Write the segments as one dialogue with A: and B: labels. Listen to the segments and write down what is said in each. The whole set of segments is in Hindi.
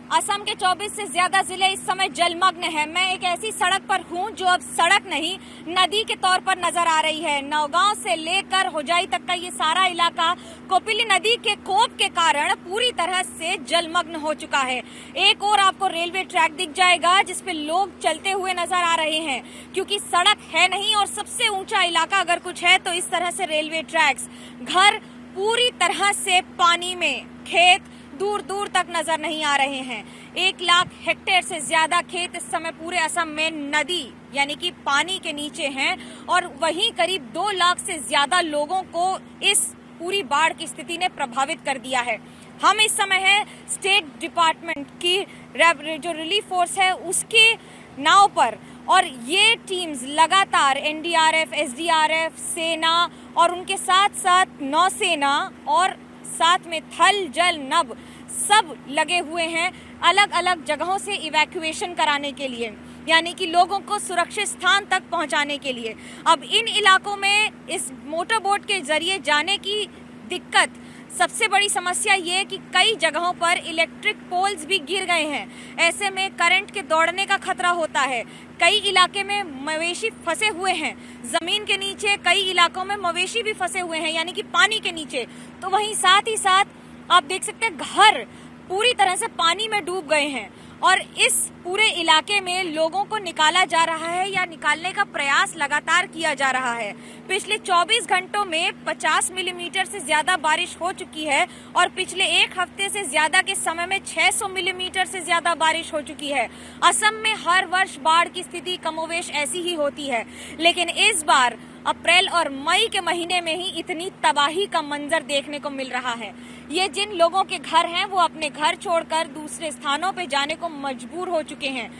A: असम के 24 से ज्यादा जिले इस समय जलमग्न हैं। मैं एक ऐसी सड़क पर हूं जो अब सड़क नहीं नदी के तौर पर नजर आ रही है। नौगांव से लेकर होजाई तक का ये सारा इलाका कोपिली नदी के कोप के कारण पूरी तरह से जलमग्न हो चुका है। एक और आपको रेलवे ट्रैक दिख जाएगा जिस पे लोग चलते हुए नजर आ रहे हैं, क्योंकि सड़क है नहीं और सबसे ऊंचा इलाका अगर कुछ है तो इस तरह से रेलवे ट्रैक्स। घर पूरी तरह से पानी में, खेत दूर दूर तक नजर नहीं आ रहे हैं। 1 लाख हेक्टेयर से ज्यादा खेत इस समय पूरे असम में नदी यानी कि पानी के नीचे हैं और वहीं करीब 2 लाख से ज्यादा लोगों को इस पूरी बाढ़ की स्थिति ने प्रभावित कर दिया है। हम इस समय है स्टेट डिपार्टमेंट की जो रिलीफ फोर्स है उसके नाव पर, और ये टीम्स लगातार एनडीआरएफ, एसडीआरएफ, सेना और उनके साथ साथ नौसेना और साथ में थल, जल, नभ सब लगे हुए हैं अलग अलग जगहों से इवैक्यूएशन कराने के लिए, यानी कि लोगों को सुरक्षित स्थान तक पहुंचाने के लिए। अब इन इलाकों में इस मोटर बोट के जरिए जाने की दिक्कत, सबसे बड़ी समस्या ये कि कई जगहों पर इलेक्ट्रिक पोल्स भी गिर गए हैं। ऐसे में करंट के दौड़ने का खतरा होता है। कई इलाके में मवेशी फंसे हुए हैं जमीन के नीचे, कई इलाकों में मवेशी भी फंसे हुए हैं यानी कि पानी के नीचे। तो वहीं साथ ही साथ आप देख सकते हैं घर पूरी तरह से पानी में डूब गए हैं और इस पूरे इलाके में लोगों को निकाला जा रहा है या निकालने का प्रयास लगातार किया जा रहा है। पिछले 24 घंटों में 50 मिलीमीटर से ज्यादा बारिश हो चुकी है और पिछले 1 हफ्ते से ज्यादा के समय में 600 मिलीमीटर से ज्यादा बारिश हो चुकी है। असम में हर वर्ष बाढ़ की स्थिति कमोवेश ऐसी ही होती है, लेकिन इस बार अप्रैल और मई के महीने में ही इतनी तबाही का मंजर देखने को मिल रहा है। ये जिन लोगों के घर हैं वो अपने घर छोड़कर दूसरे स्थानों पे जाने को मजबूर हो चुके हैं।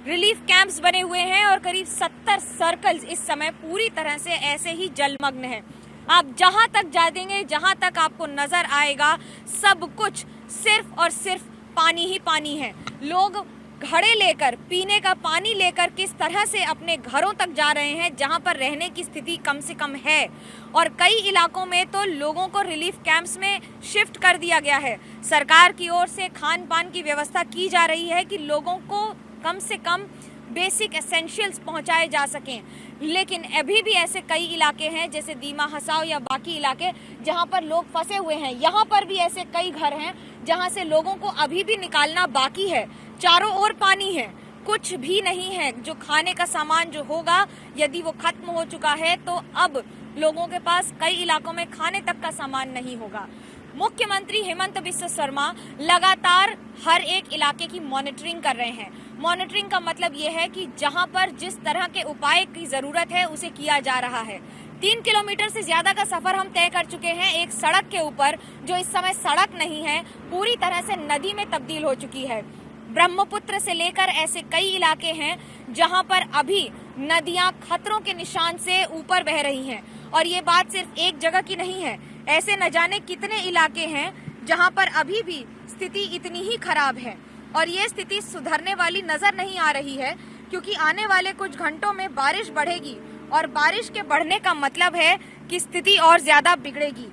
A: रिलीफ कैंप्स बने हुए हैं और करीब 70 सर्कल्स इस समय पूरी तरह से ऐसे ही जलमग्न हैं। आप जहां तक जाएंगे, जहां तक आपको नजर आएगा, सब कुछ सिर्फ और सिर्फ पानी ही पानी है। लोग घड़े लेकर, पीने का पानी लेकर किस तरह से अपने घरों तक जा रहे हैं जहां पर रहने की स्थिति कम से कम है, और कई इलाकों में तो लोगों को रिलीफ कैंप्स में शिफ्ट कर दिया गया है। सरकार की ओर से खान पान की व्यवस्था की जा रही है कि लोगों को कम से कम बेसिक एसेंशियल्स पहुंचाए जा सकें, लेकिन अभी भी ऐसे कई इलाके हैं जैसे दीमा हसाओ या बाकी इलाके जहां पर लोग फंसे हुए हैं। यहाँ पर भी ऐसे कई घर हैं जहां से लोगों को अभी भी निकालना बाकी है। चारों ओर पानी है, कुछ भी नहीं है। जो खाने का सामान जो होगा, यदि वो खत्म हो चुका है तो अब लोगों के पास कई इलाकों में खाने तक का सामान नहीं होगा। मुख्यमंत्री हेमंत बिस्वा शर्मा लगातार हर एक इलाके की मॉनिटरिंग कर रहे हैं। मॉनिटरिंग का मतलब ये है कि जहां पर जिस तरह के उपाय की जरूरत है उसे किया जा रहा है। 3 किलोमीटर से ज्यादा का सफर हम तय कर चुके हैं एक सड़क के ऊपर, जो इस समय सड़क नहीं है, पूरी तरह से नदी में तब्दील हो चुकी है। ब्रह्मपुत्र से लेकर ऐसे कई इलाके हैं जहां पर अभी नदियां खतरों के निशान से ऊपर बह रही हैं, और ये बात सिर्फ एक जगह की नहीं है। ऐसे न जाने कितने इलाके हैं जहां पर अभी भी स्थिति इतनी ही खराब है, और ये स्थिति सुधरने वाली नजर नहीं आ रही है, क्योंकि आने वाले कुछ घंटों में बारिश बढ़ेगी और बारिश के बढ़ने का मतलब है कि स्थिति और ज्यादा बिगड़ेगी।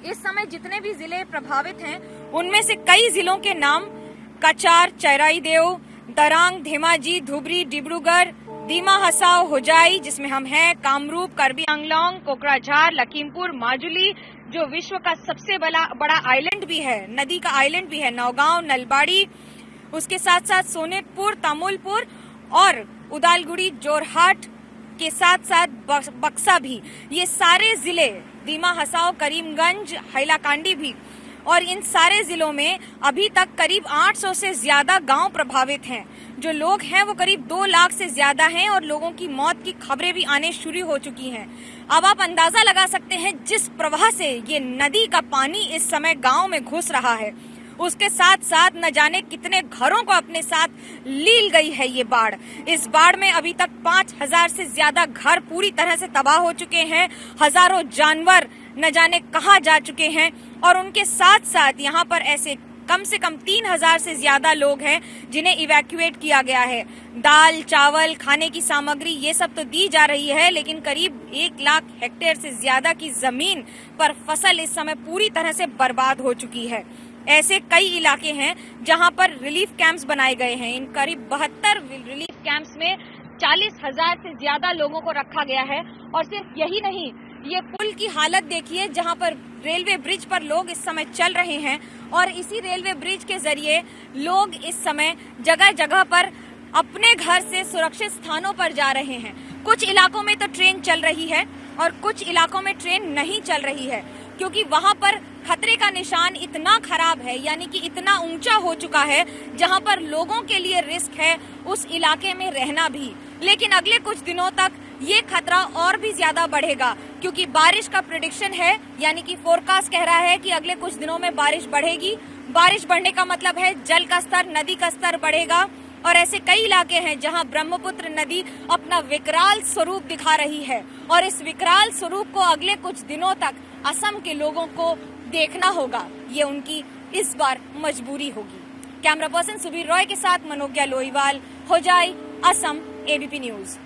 A: इस समय जितने भी जिले प्रभावित हैं उनमें से कई जिलों के नाम कचार, चराईदेव, दरांग, धेमाजी, धुबरी, डिब्रूगढ़, दीमा हसाओ, होजाई जिसमें हम हैं, कामरूप, कार्बी आंगलोंग, कोकराझार, लखीमपुर, माजुली जो विश्व का सबसे बड़ा आइलैंड भी है, नदी का आइलैंड भी है, नौगांव, नलबाड़ी, उसके साथ साथ सोनेतपुर, तमुलपुर और उदालगुड़ी, जोरहाट के साथ साथ बक्सा भी। ये सारे जिले, दीमा हसाओ, करीमगंज, हैलाकांडी भी, और इन सारे जिलों में अभी तक करीब 800 से ज्यादा गांव प्रभावित हैं। जो लोग हैं वो करीब 2 लाख से ज्यादा हैं और लोगों की मौत की खबरें भी आने शुरू हो चुकी हैं। अब आप अंदाजा लगा सकते हैं जिस प्रवाह से ये नदी का पानी इस समय गांव में घुस रहा है, उसके साथ साथ न जाने कितने घरों को अपने साथ लील गई है ये बाढ़। इस बाढ़ में अभी तक 5000 से ज्यादा घर पूरी तरह से तबाह हो चुके हैं। हजारों जानवर न जाने कहां जा चुके हैं, और उनके साथ साथ यहाँ पर ऐसे कम से कम 3000 से ज्यादा लोग हैं जिन्हें इवैक्यूएट किया गया है। दाल, चावल, खाने की सामग्री ये सब तो दी जा रही है, लेकिन करीब 1 लाख हेक्टेयर से ज्यादा की जमीन पर फसल इस समय पूरी तरह से बर्बाद हो चुकी है। ऐसे कई इलाके हैं जहां पर रिलीफ कैंप्स बनाए गए हैं। इन करीब 72 रिलीफ कैंप्स में 40,000 से ज्यादा लोगों को रखा गया है। और सिर्फ यही नहीं, ये पुल की हालत देखिए जहां पर रेलवे ब्रिज पर लोग इस समय चल रहे हैं और इसी रेलवे ब्रिज के जरिए लोग इस समय जगह जगह पर अपने घर से सुरक्षित स्थानों पर जा रहे हैं। कुछ इलाकों में तो ट्रेन चल रही है और कुछ इलाकों में ट्रेन नहीं चल रही है, क्योंकि वहां पर खतरे का निशान इतना खराब है, यानी कि इतना ऊंचा हो चुका है जहां पर लोगों के लिए रिस्क है उस इलाके में रहना भी। लेकिन अगले कुछ दिनों तक ये खतरा और भी ज्यादा बढ़ेगा, क्योंकि बारिश का प्रेडिक्शन है, यानी कि फोरकास्ट कह रहा है कि अगले कुछ दिनों में बारिश बढ़ेगी। बारिश बढ़ने का मतलब है जल का स्तर, नदी का स्तर बढ़ेगा। और ऐसे कई इलाके हैं जहां ब्रह्मपुत्र नदी अपना विकराल स्वरूप दिखा रही है और इस विकराल स्वरूप को अगले कुछ दिनों तक असम के लोगों को देखना होगा। ये उनकी इस बार मजबूरी होगी। कैमरा पर्सन सुबीर रॉय के साथ मनोज्ञा लोईवाल, होजाई, असम, एबीपी न्यूज।